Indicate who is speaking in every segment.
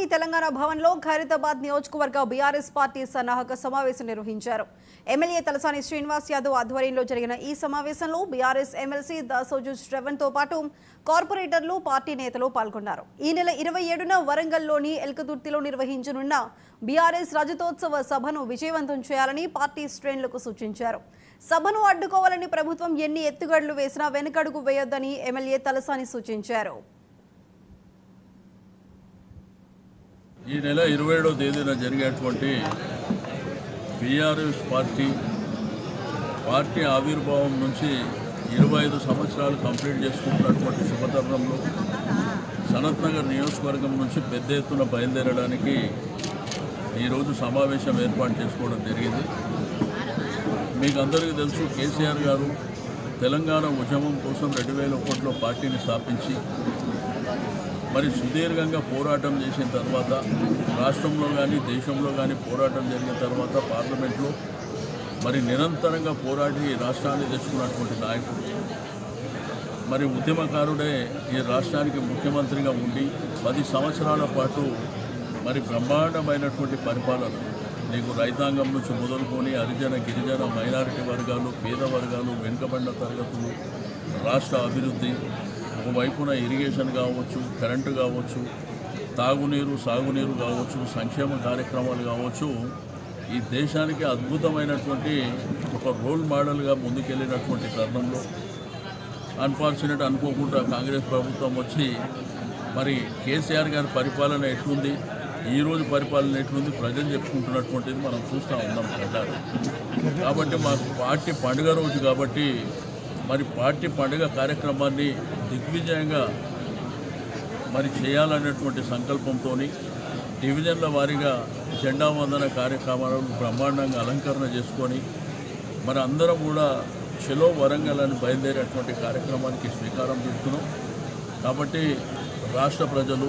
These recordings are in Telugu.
Speaker 1: హైదరాబాద్లోని తెలంగాణ భవన్లో ఖైరతాబాద్ నియోజకవర్గ బీఆర్ఎస్ పార్టీ సన్నాహక సమావేశం నిర్వహించారు. ఎమ్మెల్యే తలసాని శ్రీనివాస్ యాదవ్ ఆధ్వర్యంలో జరిగిన ఈ సమావేశంలో బీఆర్ఎస్ ఎమ్మెల్సీ దాసోజు శ్రవణ్తో పాటు కార్పొరేటర్లు, పార్టీ నేతలు పాల్గొన్నారు. ఈ నెల 27న వరంగల్లోని ఎల్కతుర్తిలో నిర్వహించనున్న బీఆర్ఎస్ రజతోత్సవ సభను విజయవంతం చేయాలని పార్టీ శ్రేణులకు సూచించారు. సభను అడ్డుకోవాలని ప్రభుత్వం ఎన్ని ఎత్తుగడలు వేసినా వెనుకడుగు వేయొద్దని ఎమ్మెల్యే తలసాని సూచించారు.
Speaker 2: ఈ నెల 27వ తేదీన జరిగేటువంటి బీఆర్ఎస్ పార్టీ ఆవిర్భావం నుంచి 25 సంవత్సరాలు కంప్లీట్ చేసుకుంటున్నటువంటి శుభతరుణంలో సనత్ నగర్ నియోజకవర్గం నుంచి పెద్ద ఎత్తున బయలుదేరడానికి ఈరోజు సమావేశం ఏర్పాటు చేసుకోవడం జరిగింది. మీకు అందరికీ తెలుసు, కేసీఆర్ గారు తెలంగాణ ఉద్యమం కోసం 2001లో పార్టీని స్థాపించి మరి సుదీర్ఘంగా పోరాటం చేసిన తర్వాత రాష్ట్రంలో కానీ దేశంలో కానీ పోరాటం జరిగిన తర్వాత పార్లమెంట్లో మరి నిరంతరంగా పోరాడి రాష్ట్రాన్ని తెచ్చుకున్నటువంటి నాయకుడు, మరి ఉద్యమకారుడే ఈ రాష్ట్రానికి ముఖ్యమంత్రిగా ఉండి 10 సంవత్సరాల పాటు మరి బ్రహ్మాండమైనటువంటి పరిపాలన, నీకు రైతాంగం నుంచి మొదలుకొని హరిజన, గిరిజన, మైనారిటీ వర్గాలు, పేద వర్గాలు, వెనుకబడిన తరగతులు, రాష్ట్ర అభివృద్ధి, ఒకవైపున ఇరిగేషన్ కావచ్చు, కరెంటు కావచ్చు, తాగునీరు, సాగునీరు కావచ్చు, సంక్షేమ కార్యక్రమాలు కావచ్చు, ఈ దేశానికి అద్భుతమైనటువంటి ఒక రోల్ మోడల్గా ముందుకెళ్ళినటువంటి తరుణంలో అన్ఫార్చునేట్ అనుకోకుండా కాంగ్రెస్ ప్రభుత్వం వచ్చి మరి కేసీఆర్ గారి పరిపాలన ఎట్లుంది, ఈరోజు పరిపాలన ఎట్లుంది ప్రజలు చెప్పుకుంటున్నటువంటిది మనం చూస్తూ ఉన్నాం కట్టారు. కాబట్టి మాకు పార్టీ పండుగ రోజు కాబట్టి మరి పార్టీ పండుగ కార్యక్రమాన్ని దిగ్విజయంగా మరి చేయాలనేటువంటి సంకల్పంతో డివిజన్ల వారీగా జెండా వందన కార్యక్రమాలను బ్రహ్మాండంగా అలంకరణ చేసుకొని మరి అందరం కూడా చలో వరంగల్ అని బయలుదేరేటువంటి కార్యక్రమానికి శ్రీకారం చుడుతున్నాం. కాబట్టి రాష్ట్ర ప్రజలు,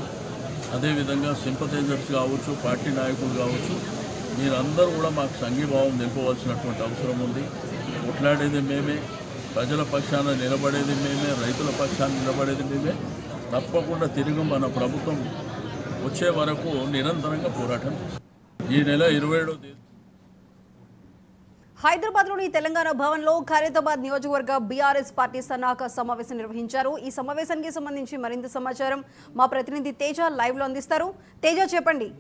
Speaker 2: అదేవిధంగా సింపథైజర్స్ కావచ్చు, పార్టీ నాయకులు కావచ్చు, మీరందరూ కూడా మాకు సంఘీభావం నిలపవలసినటువంటి అవసరం ఉంది. కొట్లాడేది మేమే, ప్రజల పక్షాన నిలబడేది మేమే, రైతుల పక్షాన నిలబడేది మేమే. తప్పకుండా తిరిగి మన ప్రభుత్వం వచ్చే వరకు నిరంతరంగా పోరాటం చేస్తాం. ఈ నెల 27వ తేదీ
Speaker 1: హైదరాబాద్లోని తెలంగాణ భవన్లో ఖైరతాబాద్ నియోజకవర్గ బీఆర్ఎస్ పార్టీ సన్నాహక సమావేశం నిర్వహించారు. ఈ సమావేశానికి సంబంధించి మరింత సమాచారం మా ప్రతినిధి తేజ లైవ్లో అందిస్తారు. తేజ, చెప్పండి.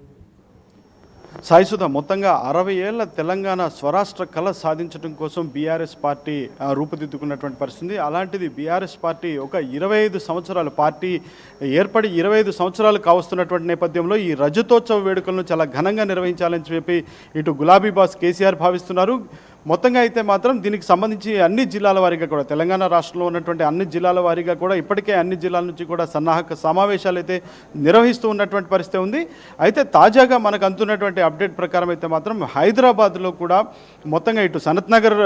Speaker 3: సాయిసుధ, మొత్తంగా 60 ఏళ్ల తెలంగాణ స్వరాష్ట్ర కళ సాధించడం కోసం బీఆర్ఎస్ పార్టీ రూపుదిద్దుకున్నటువంటి పరిస్థితి. అలాంటిది బీఆర్ఎస్ పార్టీ ఒక 25 సంవత్సరాలు పార్టీ ఏర్పడి 25 సంవత్సరాలు కావస్తున్నటువంటి నేపథ్యంలో ఈ రజతోత్సవ వేడుకలను చాలా ఘనంగా నిర్వహించాలని చెప్పి ఇటు గులాబీ బాస్ కేసీఆర్ భావిస్తున్నారు. మొత్తంగా అయితే మాత్రం దీనికి సంబంధించి అన్ని జిల్లాల వారీగా కూడా, తెలంగాణ రాష్ట్రంలో ఉన్నటువంటి అన్ని జిల్లాల వారీగా కూడా ఇప్పటికే అన్ని జిల్లాల నుంచి కూడా సన్నాహక సమావేశాలు అయితే నిర్వహిస్తూ ఉన్నటువంటి పరిస్థితి ఉంది. అయితే తాజాగా మనకు అందుతున్నటువంటి అప్డేట్ ప్రకారం అయితే మాత్రం హైదరాబాద్లో కూడా మొత్తంగా ఇటు సనత్ నగర్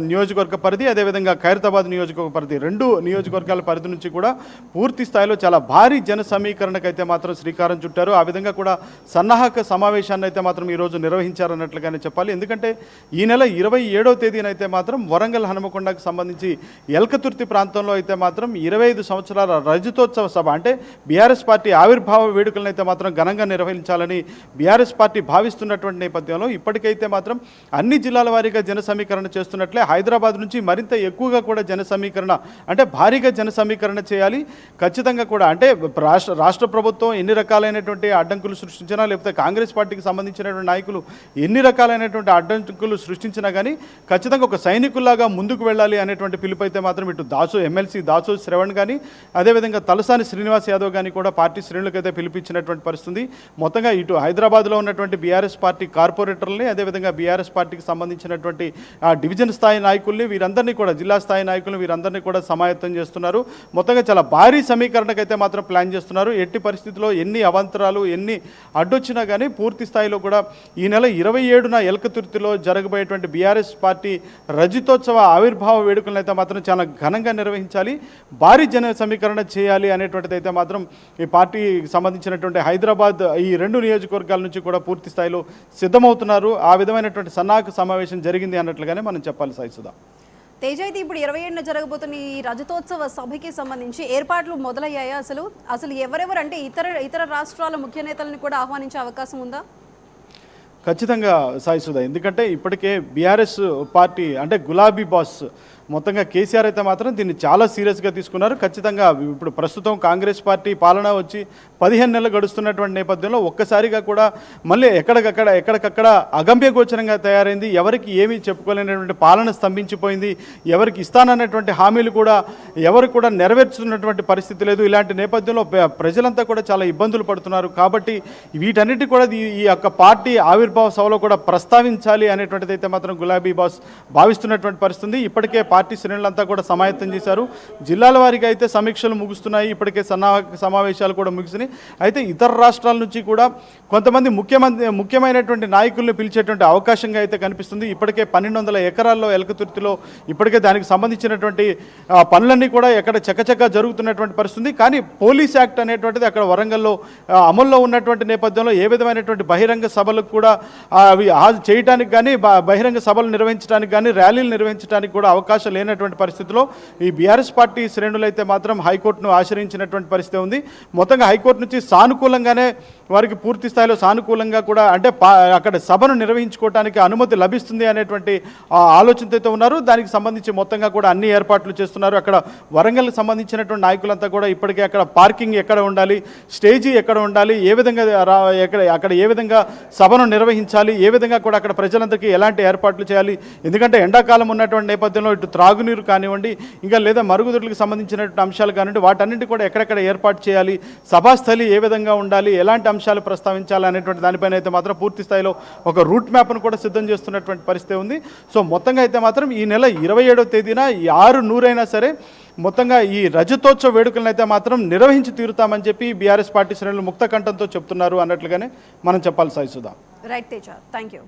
Speaker 3: నియోజకవర్గ పరిధి, అదేవిధంగా ఖైరతాబాద్ నియోజకవర్గ పరిధి, 2 నియోజకవర్గాల పరిధి నుంచి కూడా పూర్తి స్థాయిలో చాలా భారీ జన సమీకరణకైతే మాత్రం శ్రీకారం చుట్టారు. ఆ విధంగా కూడా సన్నాహక సమావేశాన్ని అయితే మాత్రం ఈరోజు నిర్వహించారన్నట్లుగానే చెప్పాలి. ఎందుకంటే ఈ నెల 27వ తేదీన అయితే మాత్రం వరంగల్ హనుమకొండకు సంబంధించి ఎల్కతుర్తి ప్రాంతంలో అయితే మాత్రం 25 సంవత్సరాల రజతోత్సవ సభ, అంటే బీఆర్ఎస్ పార్టీ ఆవిర్భావ వేడుకలను అయితే మాత్రం ఘనంగా నిర్వహించాలని బీఆర్ఎస్ పార్టీ భావిస్తున్నటువంటి నేపథ్యంలో ఇప్పటికైతే మాత్రం అన్ని జిల్లాల వారీగా జన సమీకరణ చేస్తున్నట్లే హైదరాబాద్ నుంచి మరింత ఎక్కువగా కూడా జన సమీకరణ, అంటే భారీగా జన సమీకరణ చేయాలి ఖచ్చితంగా కూడా. అంటే రాష్ట్ర ప్రభుత్వం ఎన్ని రకాలైనటువంటి అడ్డంకులు సృష్టించినా, లేకపోతే కాంగ్రెస్ పార్టీకి సంబంధించినటువంటి నాయకులు ఎన్ని రకాలైనటువంటి అడ్డంకులు సృష్టించినా కానీ ఖచ్చితంగా ఒక సైనికుల్లాగా ముందుకు వెళ్ళాలి అనేటువంటి పిలుపు అయితే మాత్రం ఇటు ఎమ్మెల్సీ దాసోజు శ్రవణ్ కానీ, అదేవిధంగా తలసాని శ్రీనివాస్ యాదవ్ కానీ కూడా పార్టీ శ్రేణులకైతే పిలిపించినటువంటి పరిస్థితి. మొత్తంగా ఇటు హైదరాబాద్లో ఉన్నటువంటి బీఆర్ఎస్ పార్టీ కార్పొరేటర్లని, అదేవిధంగా బీఆర్ఎస్ పార్టీకి సంబంధించినటువంటి డివిజన్ స్థాయి నాయకుల్ని, వీరందరినీ కూడా జిల్లా స్థాయి నాయకులు వీరందరినీ కూడా సమాయత్తం చేస్తున్నారు. మొత్తంగా చాలా భారీ సమీకరణకైతే మాత్రం ప్లాన్ చేస్తున్నారు. ఎట్టి పరిస్థితుల్లో ఎన్ని అవాంతరాలు ఎన్ని అడ్డొచ్చినా కానీ పూర్తి స్థాయిలో కూడా ఈ నెల 27న ఎల్కతుర్తిలో జరగబోయేటువంటి బీఆర్ఎస్ పార్టీ రజతోత్సవ ఆవిర్భావ వేడుకలను అయితే మాత్రం చాలా ఘనంగా నిర్వహించాలి, భారీ జన సమీకరణ చేయాలి అనేటువంటిది అయితే మాత్రం ఈ పార్టీకి సంబంధించినటువంటి హైదరాబాద్ ఈ 2 నియోజకవర్గాల నుంచి కూడా పూర్తి స్థాయిలో సిద్ధమవుతున్నారు. ఆ విధమైనటువంటి సన్నాహక సమావేశం జరిగింది అన్నట్లుగానే మనం చెప్పాలి. సాయిసుధా.
Speaker 1: తేజ, అయితే ఇప్పుడు 27న జరగబోతున్న ఈ రజతోత్సవ సభకి సంబంధించి ఏర్పాట్లు మొదలయ్యాయా? అసలు ఎవరెవరు అంటే ఇతర రాష్ట్రాల ముఖ్య నేతలను కూడా ఆహ్వానించే అవకాశం ఉందా?
Speaker 3: ఖచ్చితంగా సాయి సుధా, ఎందుకంటే ఇప్పటికే బీఆర్ఎస్ పార్టీ అంటే గులాబీ బాస్ మొత్తంగా కేసీఆర్ అయితే మాత్రం దీన్ని చాలా సీరియస్గా తీసుకున్నారు. ఖచ్చితంగా ఇప్పుడు ప్రస్తుతం కాంగ్రెస్ పార్టీ పాలన వచ్చి 15 నెలలు గడుస్తున్నటువంటి నేపథ్యంలో ఒక్కసారిగా కూడా మళ్ళీ ఎక్కడికక్కడ అగమ్యగోచరంగా తయారైంది. ఎవరికి ఏమీ చెప్పుకోలేనటువంటి పాలన స్తంభించిపోయింది. ఎవరికి ఇస్తానన్నటువంటి హామీలు కూడా ఎవరు కూడా నెరవేర్చుతున్నటువంటి పరిస్థితి లేదు. ఇలాంటి నేపథ్యంలో ప్రజలంతా కూడా చాలా ఇబ్బందులు పడుతున్నారు. కాబట్టి వీటన్నిటి కూడా ఈ యొక్క పార్టీ ఆవిర్భావ సభలో కూడా ప్రస్తావించాలి అనేటువంటిది అయితే మాత్రం గులాబీ బాస్ భావిస్తున్నటువంటి పరిస్థితి. ఇప్పటికే పార్టీ శ్రేణులంతా కూడా సమాయత్తం చేశారు. జిల్లాల వారికి అయితే సమీక్షలు ముగుస్తున్నాయి. ఇప్పటికే సమావేశాలు కూడా ముగిసినాయి. అయితే ఇతర రాష్ట్రాల నుంచి కూడా కొంతమంది ముఖ్యమైనటువంటి నాయకులను పిలిచేటువంటి అవకాశంగా అయితే కనిపిస్తుంది. ఇప్పటికే 1200 ఎకరాల్లో ఎలకతుర్తిలో ఇప్పటికే దానికి సంబంధించినటువంటి పనులన్నీ కూడా ఎక్కడ చకచకా జరుగుతున్నటువంటి పరిస్థితి. కానీ పోలీస్ యాక్ట్ అనేటువంటిది అక్కడ వరంగల్లో అమల్లో ఉన్నటువంటి నేపథ్యంలో ఏ విధమైనటువంటి బహిరంగ సభలకు కూడా అవి చేయడానికి కానీ బహిరంగ సభలు నిర్వహించడానికి కానీ ర్యాలీలు నిర్వహించడానికి కూడా అవకాశం లేనటువంటి పరిస్థితిలో ఈ బీఆర్ఎస్ పార్టీ శ్రేణులు అయితే మాత్రం హైకోర్టును ఆశ్రయించినటువంటి పరిస్థితి ఉంది. మొత్తంగా హైకోర్టు నుంచి సానుకూలంగానే వారికి పూర్తి స్థాయిలో సానుకూలంగా కూడా అంటే అక్కడ సభను నిర్వహించుకోవడానికి అనుమతి లభిస్తుంది అనేటువంటి ఆలోచనతో ఉన్నారు. దానికి సంబంధించి మొత్తంగా కూడా అన్ని ఏర్పాట్లు చేస్తున్నారు. అక్కడ వరంగల్కి సంబంధించినటువంటి నాయకులంతా కూడా ఇప్పటికే అక్కడ పార్కింగ్ ఎక్కడ ఉండాలి, స్టేజీ ఎక్కడ ఉండాలి, ఏ విధంగా అక్కడ ఏ విధంగా సభను నిర్వహించాలి, ఏ విధంగా కూడా అక్కడ ప్రజలందరికీ ఎలాంటి ఏర్పాట్లు చేయాలి. ఎందుకంటే ఎండాకాలం ఉన్నటువంటి నేపథ్యంలో ఇటు త్రాగునీరు కానివ్వండి, ఇంకా లేదా మరుగుదొడ్లకు సంబంధించినటువంటి అంశాలు కానివ్వండి, వాటన్నింటి కూడా ఎక్కడెక్కడ ఏర్పాటు చేయాలి, సభాస్థలి ఏ విధంగా ఉండాలి, ఎలాంటి అంశాలు ప్రస్తావించాలి అనేటువంటి దానిపైన అయితే మాత్రం పూర్తి స్థాయిలో ఒక రూట్ మ్యాప్ను కూడా సిద్ధం చేస్తున్నటువంటి పరిస్థితి ఉంది. సో మొత్తంగా అయితే మాత్రం ఈ నెల 27వ తేదీన 6 అయినా సరే మొత్తంగా ఈ రజతోత్సవ వేడుకలను అయితే మాత్రం నిర్వహించి తీరుతామని చెప్పి బీఆర్ఎస్ పార్టీ శ్రేణులు ముక్త కంఠంతో చెప్తున్నారు అన్నట్లుగానే మనం చెప్పాలి Sai Sudha.
Speaker 1: Right Teja, thank you.